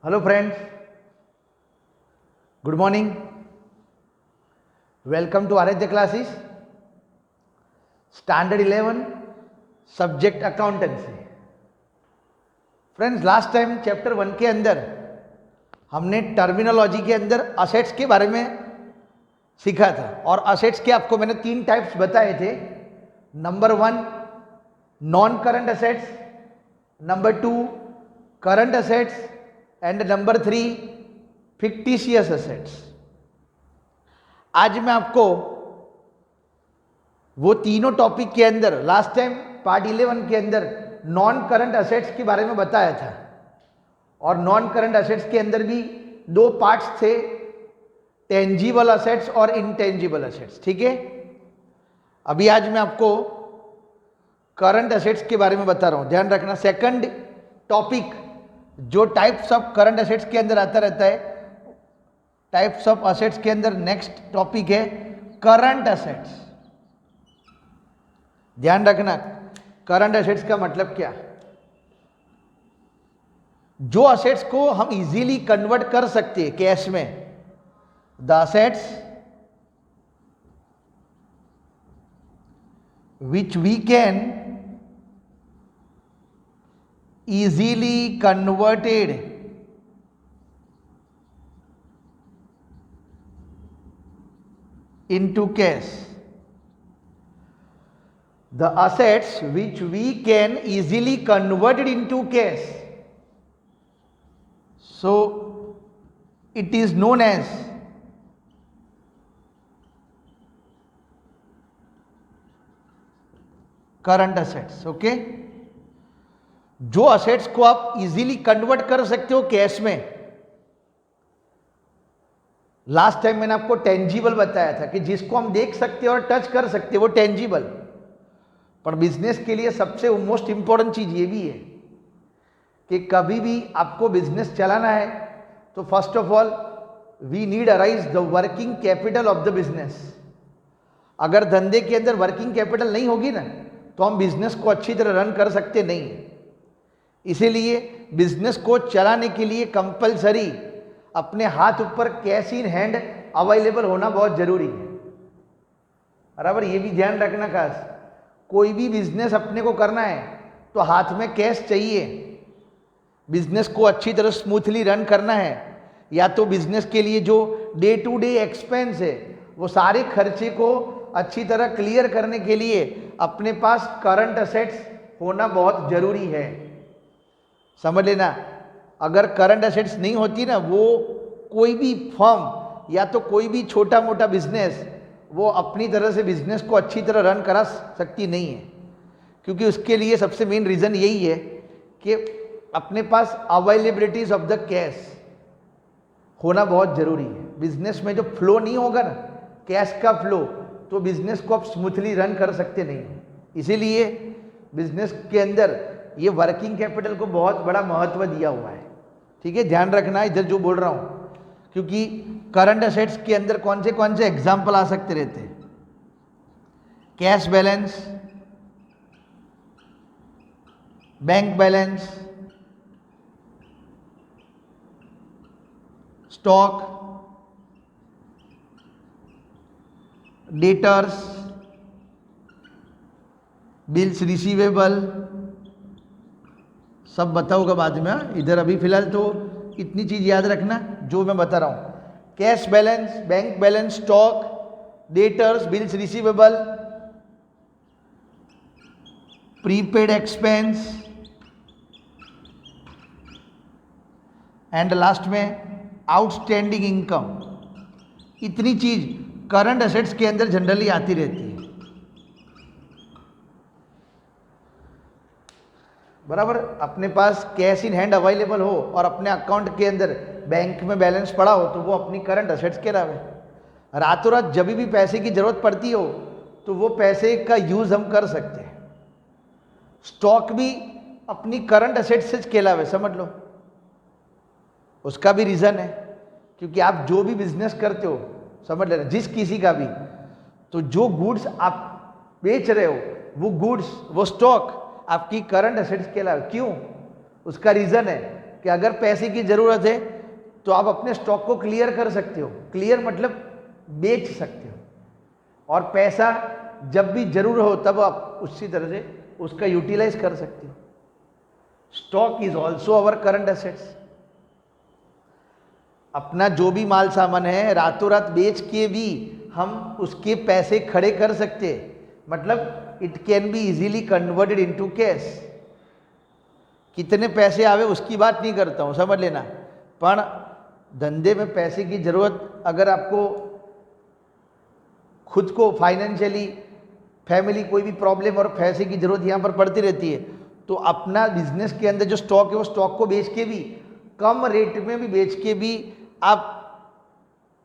Hello friends, good morning. Welcome to Aradhya classes, standard 11, subject accountancy. Friends, last time chapter 1 के अंदर हमने terminology के अंदर असेट्स के बारे में सीखा था और असेट्स के आपको मैंने 3 टाइप्स बताए थे। Number 1 non current assets, number 2 current assets and number 3 fictitious assets. आज मैं आपको वो तीनों टॉपिक के अंदर लास्ट टाइम पार्ट 11 के अंदर नॉन करंट असेट्स के बारे में बताया था और नॉन करंट असेट्स के अंदर भी 2 पार्ट्स थे, टेंजिबल असेट्स और इनटेंजिबल असेट्स। ठीक है, अभी आज मैं आपको करंट असेट्स के बारे में बता रहा हूं, ध्यान रखना। सेकंड टॉपिक जो टाइप्स ऑफ करंट असेट्स के अंदर आता रहता है, टाइप्स ऑफ असेट्स के अंदर नेक्स्ट टॉपिक है करंट असेट्स। ध्यान रखना, करंट असेट्स का मतलब क्या? जो असेट्स को हम इजीली कन्वर्ट कर सकते हैं कैश में, the assets which we can easily converted into cash. The assets which we can easily converted into cash, so it is known as current assets. Okay, जो असेट्स को आप easily convert कर सकते हो कैश में। Last time मैंने आपको tangible बताया था कि जिसको हम देख सकते हैं और टच कर सकते हैं वो टेंजिबल। पर बिजनेस के लिए सबसे मोस्ट इंपॉर्टेंट चीज ये भी है कि कभी भी आपको बिजनेस चलाना है तो first of all we need arise the working capital of the business. अगर धंधे के अंदर वर्किंग कैपिटल नहीं होगी ना तो हम बिजनेस को अच्छी तरह रन कर सकते नहीं। इसीलिए बिजनेस को चलाने के लिए कंपलसरी अपने हाथ ऊपर कैश इन हैंड अवेलेबल होना बहुत जरूरी है। बराबर, ये भी ध्यान रखना खास, कोई भी बिजनेस अपने को करना है तो हाथ में कैश चाहिए। बिजनेस को अच्छी तरह स्मूथली रन करना है या तो बिजनेस के लिए जो डे टू डे एक्सपेंस है वो सारे खर्चे को अच्छी तरह क्लियर करने के लिए अपने पास करंट असेट्स होना बहुत जरूरी है। समझ लेना, अगर करंट असेट्स नहीं होती ना, वो कोई भी फर्म या तो कोई भी छोटा मोटा बिजनेस वो अपनी तरह से बिजनेस को अच्छी तरह रन करा सकती नहीं है। क्योंकि उसके लिए सबसे मेन रीज़न यही है कि अपने पास अवेलेबिलिटीज ऑफ द कैश होना बहुत जरूरी है। बिजनेस में जो फ्लो नहीं होगा ना, कैश का फ्लो, तो बिजनेस को आप स्मूथली रन कर सकते नहीं। इसीलिए बिजनेस के अंदर ये वर्किंग कैपिटल को बहुत बड़ा महत्व दिया हुआ है। ठीक है, ध्यान रखना इधर जो बोल रहा हूं, क्योंकि करंट असेट्स के अंदर कौन से एग्जाम्पल आ सकते रहते हैं। Cash balance, bank balance, stock, debtors, bills receivable, सब बताऊंगा बाद में। इधर अभी फिलहाल तो इतनी चीज याद रखना जो मैं बता रहा हूं। Cash balance, bank balance, stock, debtors, bills receivable, prepaid expense and last में आउटस्टैंडिंग इनकम। इतनी चीज करंट असेट्स के अंदर जनरली आती रहती है। बराबर, अपने पास कैश इन हैंड अवेलेबल हो और अपने अकाउंट के अंदर बैंक में बैलेंस पड़ा हो तो वो अपनी करंट असेट्स के नाम है। रातों रात जब भी पैसे की जरूरत पड़ती हो तो वो पैसे का यूज हम कर सकते हैं। स्टॉक भी अपनी करंट असेट्स से कहलावे, समझ लो। उसका भी रीजन है क्योंकि आप जो भी बिजनेस करते हो, समझ लेना, जिस किसी का भी, तो जो गुड्स आप बेच रहे हो वो गुड्स, वो स्टॉक आपकी करंट असेट्स कहलावे। क्यों? उसका रीजन है कि कि अगर पैसे की ज़रूरत है तो आप अपने स्टॉक को क्लियर कर सकते हो। क्लियर मतलब बेच सकते हो, और पैसा जब भी जरूर हो तब आप उसी तरह से उसका यूटिलाइज कर सकते हो। Stock is also our current assets. अपना जो भी माल सामान है रातों रात बेच के भी हम उसके पैसे खड़े कर सकते हैं, मतलब it can be easily converted into cash. कितने पैसे आवे उसकी बात नहीं करता हूं, समझ लेना, पर धंधे में पैसे की जरूरत, अगर आपको खुद को फाइनेंशियली फैमिली कोई भी प्रॉब्लम और पैसे की जरूरत यहाँ पर पड़ती रहती है, तो अपना बिजनेस के अंदर जो स्टॉक है वो स्टॉक को बेच के भी, कम रेट में भी बेच के भी आप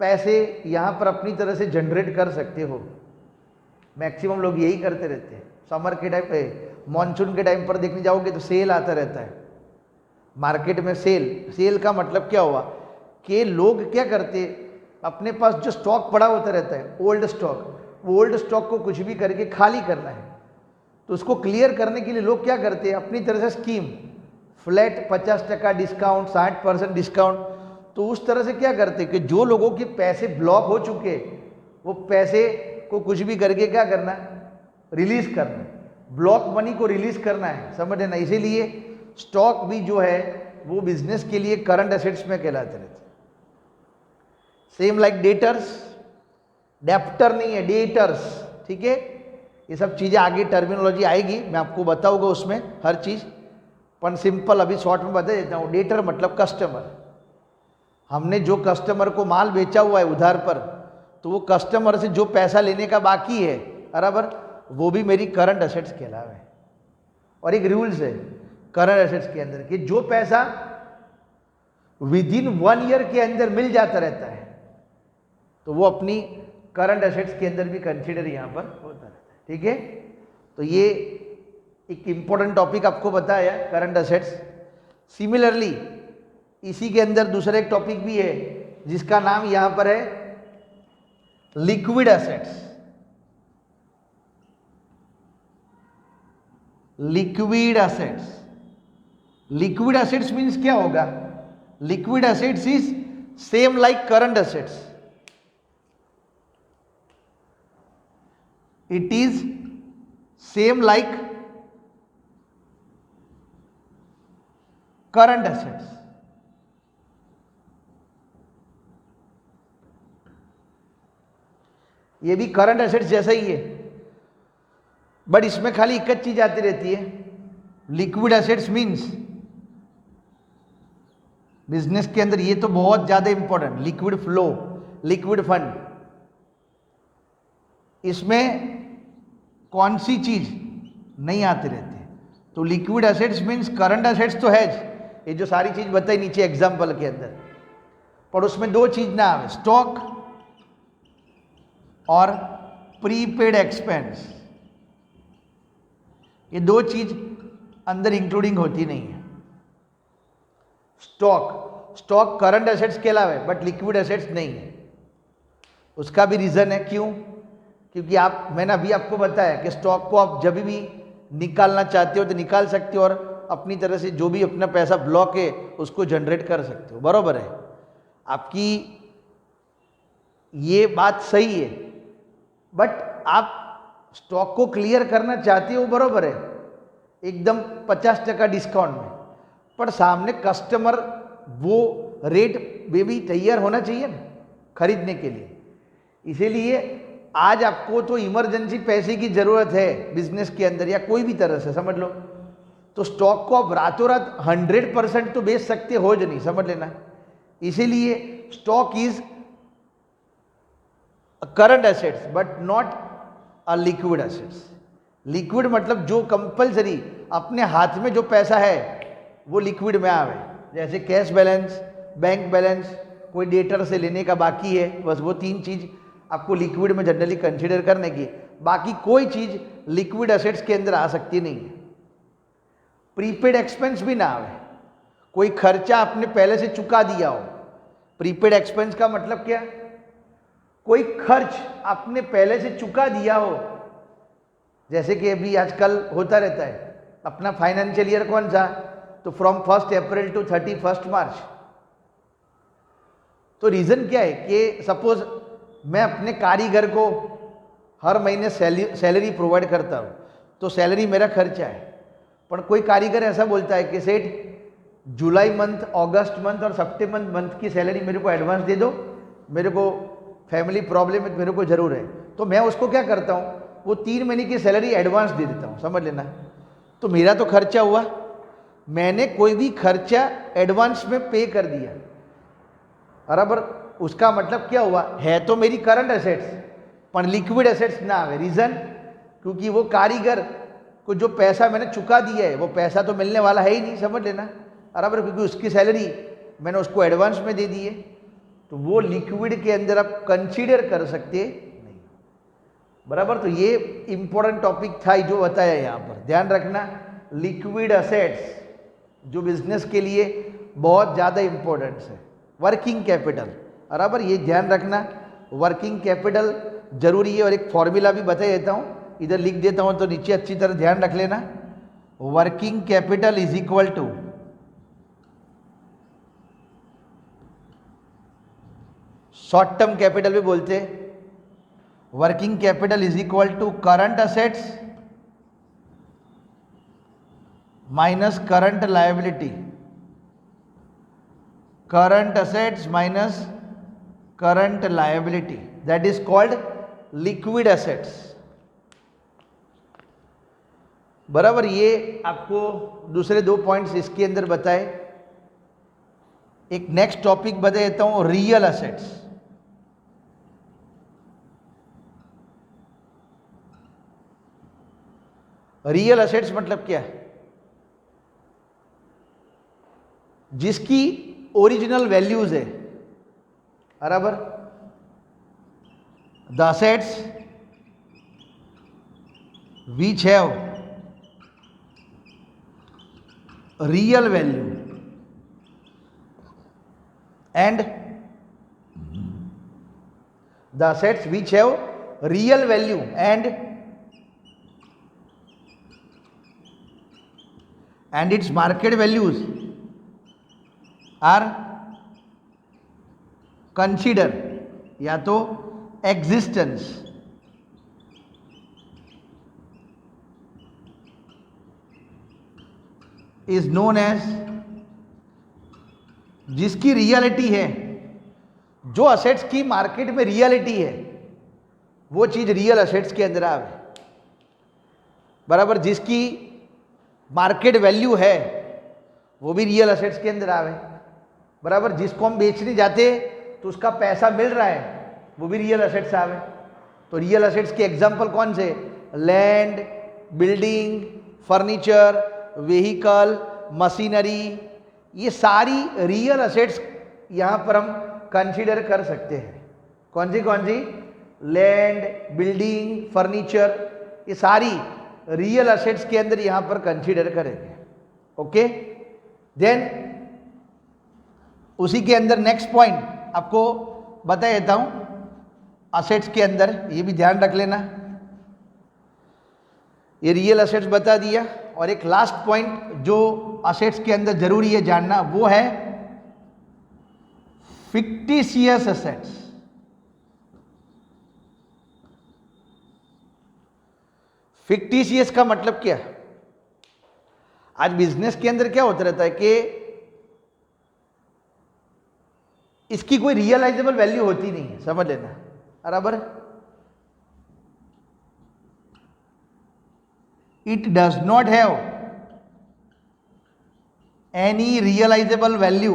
पैसे यहाँ पर अपनी तरह से जनरेट कर सकते हो। मैक्सिमम लोग यही करते रहते हैं। समर के टाइम पे, मानसून के टाइम पर देखने जाओगे तो सेल आता रहता है मार्केट में। सेल का मतलब क्या हुआ कि लोग क्या करते, अपने पास जो स्टॉक पड़ा होता रहता है ओल्ड स्टॉक, वो ओल्ड स्टॉक को कुछ भी करके खाली करना है, तो उसको क्लियर करने के लिए लोग क्या करते हैं, अपनी तरह से स्कीम, फ्लैट 50% डिस्काउंट, 60% डिस्काउंट। तो उस तरह से क्या करते कि जो लोगों के पैसे ब्लॉक हो चुके, वो पैसे को कुछ भी करके क्या करना, रिलीज करना, ब्लॉक मनी को रिलीज करना है, समझ लेना। इसीलिए स्टॉक भी जो है वो बिजनेस के लिए करंट एसेट्स में कहलाते रहते। सेम लाइक डेटर्स, डेप्टर नहीं है, डेटर्स, ठीक है। ये सब चीज़ें आगे टर्मिनोलॉजी आएगी, मैं आपको बताऊंगा उसमें हर चीज़, पर सिंपल अभी शॉर्ट में बता देता हूँ। डेटर मतलब कस्टमर। हमने जो कस्टमर को माल बेचा हुआ है उधार पर, तो वो कस्टमर से जो पैसा लेने का बाकी है बराबर, वो भी मेरी करंट एसेट्स कहलावे। और एक रूल्स है करंट एसेट्स के अंदर कि जो पैसा विद इन 1 ईयर के अंदर मिल जाता रहता है, तो वो अपनी करंट एसेट्स के अंदर भी कंसीडर यहाँ पर होता रहता है, ठीक है। तो ये एक इंपॉर्टेंट टॉपिक आपको बताया, करंट एसेट्स। सिमिलरली इसी के अंदर दूसरा एक टॉपिक भी है जिसका नाम यहाँ पर है liquid assets. Liquid assets, liquid assets means क्या होगा, liquid assets is same like current assets. It is same like current assets. ये भी करंट एसेट्स जैसा ही है, बट इसमें खाली एक चीज आती रहती है। लिक्विड एसेट्स मीन्स बिजनेस के अंदर ये तो बहुत ज्यादा important, liquid flow, liquid fund. इसमें कौन सी चीज नहीं आती रहती है, तो liquid assets means current assets तो है, ये जो सारी चीज बताई नीचे एग्जांपल के अंदर, पर उसमें दो चीज ना आवे, स्टॉक और प्रीपेड एक्सपेंस। ये दो चीज अंदर इंक्लूडिंग होती नहीं है। स्टॉक करंट एसेट्स के अलावा बट लिक्विड एसेट्स नहीं है। उसका भी रीजन है, क्यों, क्योंकि मैंने अभी आपको बताया कि स्टॉक को आप जब भी निकालना चाहते हो तो निकाल सकते हो, और अपनी तरह से जो भी अपना पैसा ब्लॉक है उसको जनरेट कर सकते हो, बरोबर है। आपकी ये बात सही है, बट आप स्टॉक को क्लियर करना चाहते हो, बरोबर है, एकदम 50% डिस्काउंट में, पर सामने कस्टमर वो रेट में भी तैयार होना चाहिए ना खरीदने के लिए। इसीलिए आज आपको तो इमरजेंसी पैसे की जरूरत है बिजनेस के अंदर या कोई भी तरह से समझ लो, तो स्टॉक को आप रातों रात 100% तो बेच सकते हो जो नहीं, समझ लेना। इसीलिए stock is current assets but not a liquid assets. Liquid मतलब जो कंपलसरी अपने हाथ में जो पैसा है वो लिक्विड में आवे, जैसे कैश बैलेंस, बैंक बैलेंस, कोई डेटर से लेने का बाकी है, बस वो 3 चीज आपको लिक्विड में जनरली कंसीडर करने की, बाकी कोई चीज लिक्विड एसेट्स के अंदर आ सकती नहीं है। प्रीपेड एक्सपेंस भी ना आवे, कोई खर्चा आपने पहले से चुका दिया हो। प्रीपेड एक्सपेंस का मतलब क्या, कोई खर्च आपने पहले से चुका दिया हो, जैसे कि अभी आजकल होता रहता है, अपना फाइनेंशियल ईयर कौन सा, तो फ्रॉम 1 अप्रैल टू 31 मार्च। तो रीज़न क्या है कि सपोज मैं अपने कारीगर को हर महीने सैलरी प्रोवाइड करता हूँ, तो सैलरी मेरा खर्चा है। पर कोई कारीगर ऐसा बोलता है कि सेठ जुलाई मंथ, अगस्त मंथ और सितंबर मंथ की सैलरी मेरे को एडवांस दे दो, मेरे को फैमिली प्रॉब्लम है, मेरे को ज़रूर है। तो मैं उसको क्या करता हूँ, वो 3 महीने की सैलरी एडवांस दे देता हूँ, समझ लेना। तो मेरा तो खर्चा हुआ, मैंने कोई भी खर्चा एडवांस में पे कर दिया, बराबर। उसका मतलब क्या हुआ, है तो मेरी करंट एसेट्स पर लिक्विड एसेट्स ना आवे। रीज़न, क्योंकि वो कारीगर को जो पैसा मैंने चुका दिया है वो पैसा तो मिलने वाला है ही नहीं, समझ लेना, बराबर, क्योंकि उसकी सैलरी मैंने उसको एडवांस में दे दी है। तो वो लिक्विड के अंदर आप कंसीडर कर सकते नहीं, बराबर। तो ये इंपॉर्टेंट टॉपिक था जो बताया यहाँ पर, ध्यान रखना। लिक्विड एसेट्स जो बिजनेस के लिए बहुत ज़्यादा इंपॉर्टेंट है। वर्किंग कैपिटल, बराबर, ये ध्यान रखना, वर्किंग कैपिटल जरूरी है। और एक फॉर्मूला भी बता देता हूँ, इधर लिख देता हूँ तो नीचे अच्छी तरह ध्यान रख लेना। Working capital is equal to short term capital भी बोलते हैं। Working capital is equal to current assets minus current liability, current assets minus current liability, that is called liquid assets, बराबर। ये आपको दूसरे 2 पॉइंट्स इसके अंदर बताए। एक नेक्स्ट टॉपिक बता देता हूं, रियल एसेट्स। रियल एसेट्स मतलब क्या है, जिसकी ओरिजिनल वैल्यूज है, बराबर। The assets which have real value and the assets which have real value and its market values are consider, या तो existence is known as, जिसकी रियलिटी है, जो असेट्स की मार्केट में रियलिटी है वो चीज रियल असेट्स के अंदर आवे, बराबर। जिसकी मार्केट वैल्यू है वो भी रियल असेट्स के अंदर आवे, बराबर। जिसको हम बेचने जाते तो उसका पैसा मिल रहा है वो भी रियल असेट्स आवे। तो रियल असेट्स के एग्जांपल कौन से, land, building, furniture, vehicle, machinery, ये सारी रियल असेट्स यहाँ पर हम कंसीडर कर सकते हैं। कौन सी, लैंड, बिल्डिंग, फर्नीचर, ये सारी रियल असेट्स के अंदर यहां पर कंसीडर करेंगे। ओके, देन उसी के अंदर नेक्स्ट पॉइंट आपको बता देता हूं, असेट्स के अंदर ये भी ध्यान रख लेना। ये रियल असेट्स बता दिया, और एक लास्ट पॉइंट जो असेट्स के अंदर जरूरी है जानना वो है फिक्टिशियस असेट्स। फिक्टिशियस का मतलब क्या, आज बिजनेस के अंदर क्या होता रहता है कि इसकी कोई रियलाइजेबल वैल्यू होती नहीं है, समझ लेना, बराबर। It does not have any realisable value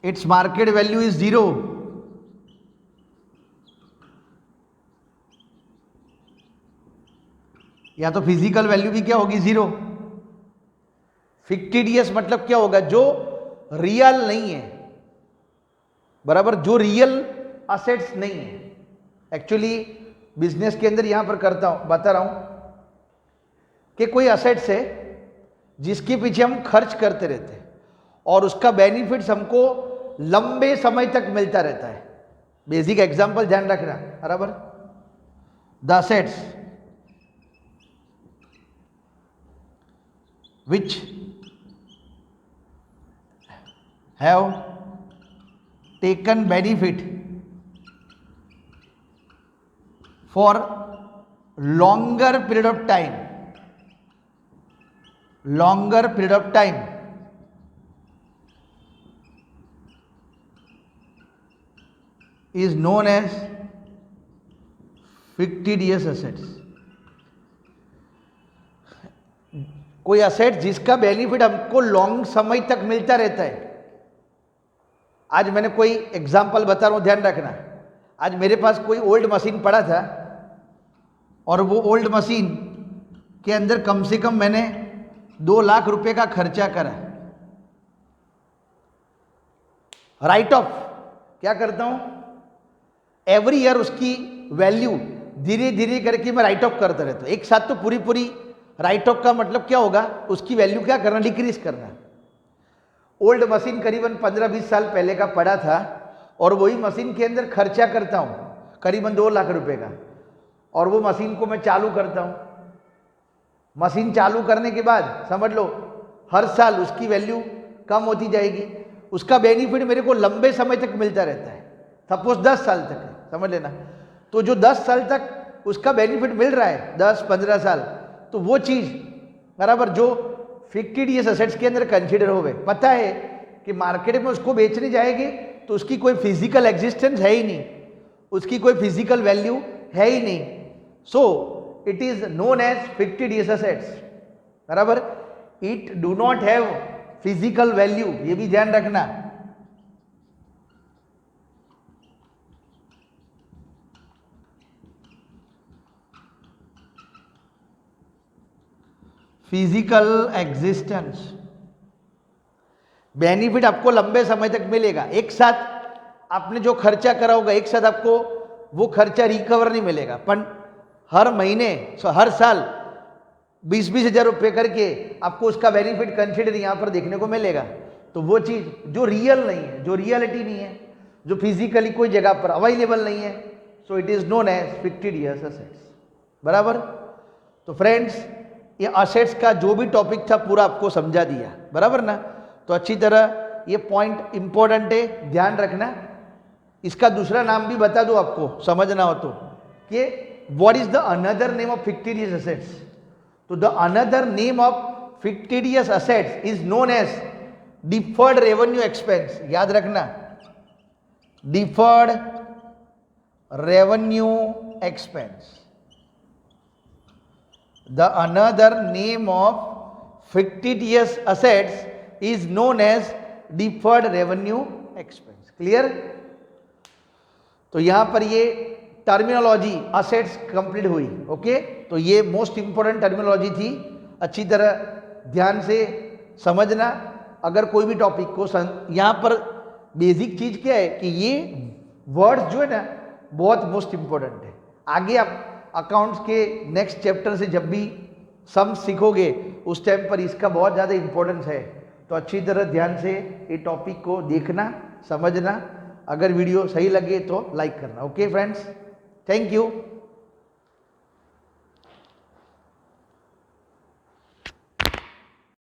its market value is 0, या तो फिजिकल वैल्यू भी क्या होगी 0। फिक्टिशियस मतलब क्या होगा, जो रियल नहीं है, बराबर, जो रियल असेट्स नहीं है। एक्चुअली बिजनेस के अंदर यहां पर बता रहा हूं कि कोई असेट्स है जिसके पीछे हम खर्च करते रहते हैं और उसका बेनिफिट्स हमको लंबे समय तक मिलता रहता है। बेसिक एग्जांपल ध्यान रखना, बराबर। the assets which have taken benefit for longer period of time, is known as fictitious assets. कोई असेट जिसका बेनिफिट हमको लॉन्ग समय तक मिलता रहता है। आज मैंने कोई एग्जांपल बता रहा हूं, ध्यान रखना। आज मेरे पास कोई ओल्ड मशीन पड़ा था और वो ओल्ड मशीन के अंदर कम से कम मैंने 2 लाख रुपए का खर्चा करा। राइट ऑफ क्या करता हूं, एवरी ईयर उसकी वैल्यू धीरे धीरे करके मैं राइट ऑफ करता रहता हूं। एक साथ तो पूरी राइट ऑफ का मतलब क्या होगा, उसकी वैल्यू क्या करना, डिक्रीज करना। ओल्ड मशीन करीबन 15-20 साल पहले का पड़ा था और वही मशीन के अंदर खर्चा करता हूं करीबन 2 लाख रुपए का, और वो मशीन को मैं चालू करता हूं। मशीन चालू करने के बाद समझ लो हर साल उसकी वैल्यू कम होती जाएगी। उसका बेनिफिट मेरे को लंबे समय तक मिलता रहता है। सपोज 10 साल तक है, समझ लेना। तो जो 10 साल तक उसका बेनिफिट मिल रहा है, 10-15 साल, तो वो चीज़ बराबर जो फिक्टिडियस एसेट्स के अंदर कंसीडर हो गए। पता है कि मार्केट में उसको बेचने जाएंगे तो उसकी कोई फिजिकल एग्जिस्टेंस है ही नहीं, उसकी कोई फिजिकल वैल्यू है ही नहीं। So it is known as fictitious assets, बराबर। It do not have physical value, ये भी ध्यान रखना। फिजिकल एग्जिस्टेंस, बेनिफिट आपको लंबे समय तक मिलेगा। एक साथ आपने जो खर्चा करा होगा, एक साथ आपको वो खर्चा रिकवर नहीं मिलेगा, पर हर महीने हर साल 20-20 हज़ार रुपये करके आपको उसका बेनिफिट कंसिडर यहाँ पर देखने को मिलेगा। तो वो चीज़ जो रियल नहीं है, जो रियलिटी नहीं है, जो फिजिकली कोई जगह पर अवेलेबल नहीं है, so it is known as fictitious assets, बराबर। तो फ्रेंड्स, ये असेट्स का जो भी टॉपिक था पूरा आपको समझा दिया, बराबर ना। तो अच्छी तरह ये पॉइंट इंपॉर्टेंट है, ध्यान रखना। इसका दूसरा नाम भी बता दो आपको समझना हो तो, कि what is the another name of fictitious assets. तो the another name of fictitious assets is known as deferred revenue expense. याद रखना, deferred revenue expense. The another name of fictitious assets is known as deferred revenue expense. Clear? तो यहां पर ये terminology assets complete हुई। Okay, तो ये most important terminology थी, अच्छी तरह ध्यान से समझना। अगर कोई भी टॉपिक को यहां पर बेसिक चीज क्या है कि ये वर्ड्स जो है ना बहुत मोस्ट इंपॉर्टेंट है। आगे आप अकाउंट्स के नेक्स्ट चैप्टर से जब भी सम सीखोगे उस टाइम पर इसका बहुत ज़्यादा इंपॉर्टेंस है। तो अच्छी तरह ध्यान से ये टॉपिक को देखना, समझना। अगर वीडियो सही लगे तो लाइक करना। Okay friends, thank you.